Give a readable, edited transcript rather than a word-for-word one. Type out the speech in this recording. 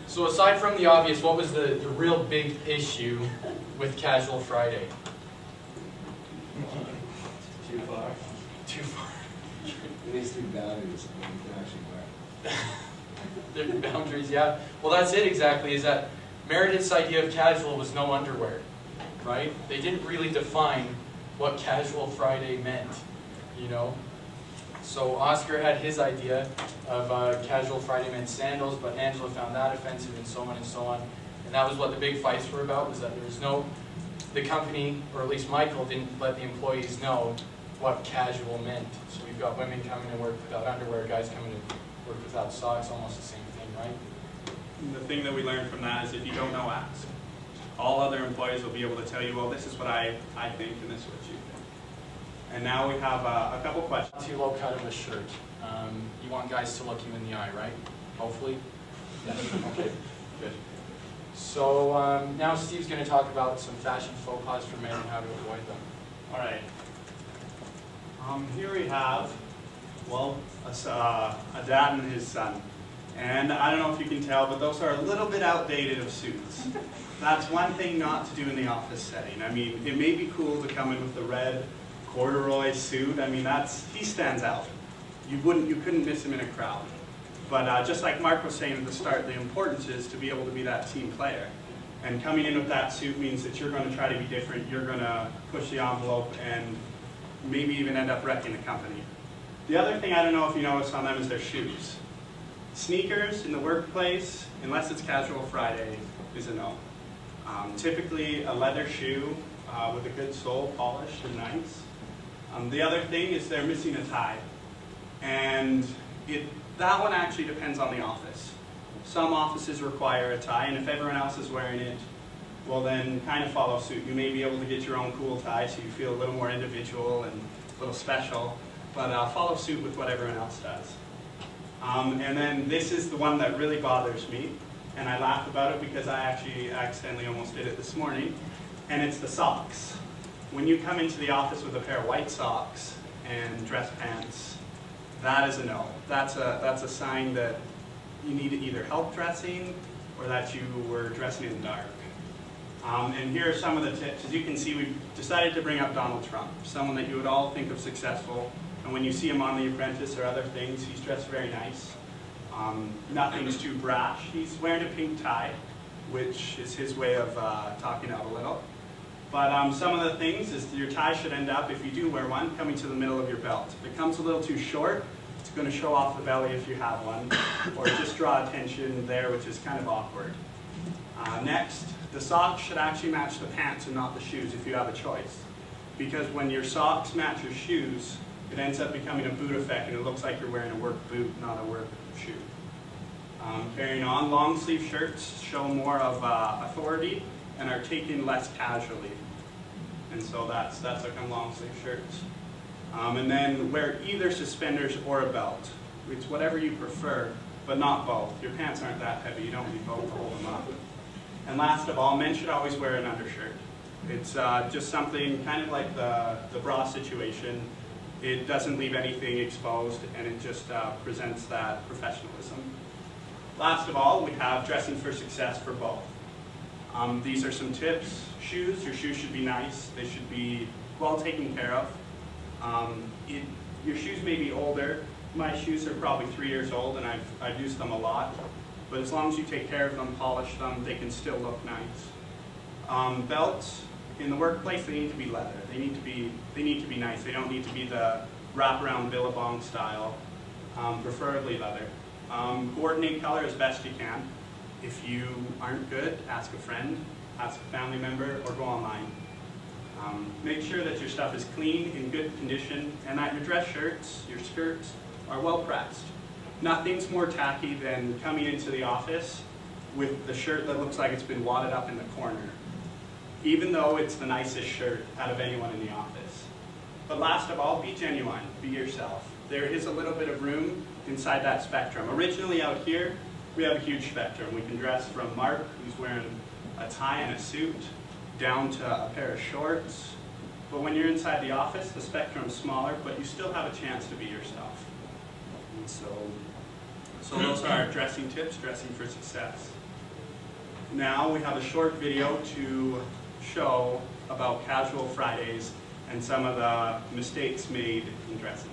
So aside from the obvious, what was the real big issue with Casual Friday? Too far. Too far. It needs to be boundaries when you can actually wear. Different boundaries, yeah. Well, that's it exactly, is that Meredith's idea of casual was no underwear, right? They didn't really define what Casual Friday meant, you know? So Oscar had his idea of Casual Friday meant sandals, but Angela found that offensive and so on and so on. And that was what the big fights were about, was that there was no, the company, or at least Michael, didn't let the employees know what casual meant. So we've got women coming to work without underwear, guys coming to work without socks, almost the same thing, right? And the thing that we learned from that is if you don't know, ask. All other employees will be able to tell you, well, this is what I think and this is what you think. And now we have a couple questions. Too low cut of a shirt. You want guys to look you in the eye, right? Hopefully? Yes. Okay, good. So now Steve's going to talk about some fashion faux pas for men and how to avoid them. All right. Here we have, well, a dad and his son. And I don't know if you can tell, but those are a little bit outdated of suits. That's one thing not to do in the office setting. I mean, it may be cool to come in with the red corduroy suit. I mean, he stands out. You couldn't miss him in a crowd. But just like Mark was saying at the start, the importance is to be able to be that team player. And coming in with that suit means that you're going to try to be different. You're going to push the envelope and maybe even end up wrecking the company. The other thing I don't know if you noticed on them is their shoes. Sneakers in the workplace, unless it's Casual Friday, is a no. Typically a leather shoe with a good sole, polished and nice. The other thing is they're missing a tie. And that one actually depends on the office. Some offices require a tie, and if everyone else is wearing it, well then kind of follow suit. You may be able to get your own cool tie so you feel a little more individual and a little special, but follow suit with what everyone else does. And then this is the one that really bothers me, and I laugh about it because I actually accidentally almost did it this morning, and it's the socks. When you come into the office with a pair of white socks and dress pants, that is a no. That's a sign that you need either help dressing or that you were dressing in the dark. And here are some of the tips. As you can see, we've decided to bring up Donald Trump, someone that you would all think of successful. And when you see him on The Apprentice or other things, he's dressed very nice. Nothing's too brash. He's wearing a pink tie, which is his way of talking out a little. But some of the things is your tie should end up, if you do wear one, coming to the middle of your belt. If it comes a little too short, it's going to show off the belly if you have one, or just draw attention there, which is kind of awkward. Next, the socks should actually match the pants and not the shoes if you have a choice. Because when your socks match your shoes, it ends up becoming a boot effect and it looks like you're wearing a work boot, not a work shoe. Carrying on, long sleeve shirts show more of authority and are taken less casually. And so that's like on long sleeve shirts. And then wear either suspenders or a belt. It's whatever you prefer, but not both. Your pants aren't that heavy, you don't need both to hold them up. And last of all, men should always wear an undershirt. It's just something kind of like the bra situation. It doesn't leave anything exposed, and it just presents that professionalism. Last of all, we have dressing for success for both. These are some tips. Shoes, your shoes should be nice. They should be well taken care of. Your shoes may be older. My shoes are probably 3 years old, and I've used them a lot. But as long as you take care of them, polish them, they can still look nice. Belts, in the workplace, they need to be leather. They need to be nice. They don't need to be the wraparound Billabong style, preferably leather. Coordinate color as best you can. If you aren't good, ask a friend, ask a family member, or go online. Make sure that your stuff is clean, in good condition, and that your dress shirts, your skirts, are well pressed. Nothing's more tacky than coming into the office with the shirt that looks like it's been wadded up in the corner, even though it's the nicest shirt out of anyone in the office. But last of all, be genuine, be yourself. There is a little bit of room inside that spectrum. Originally out here, we have a huge spectrum. We can dress from Mark, who's wearing a tie and a suit, down to a pair of shorts. But when you're inside the office, the spectrum's smaller, but you still have a chance to be yourself. And so those are our dressing tips, dressing for success. now we have a short video to show about casual Fridays and some of the mistakes made in dressing.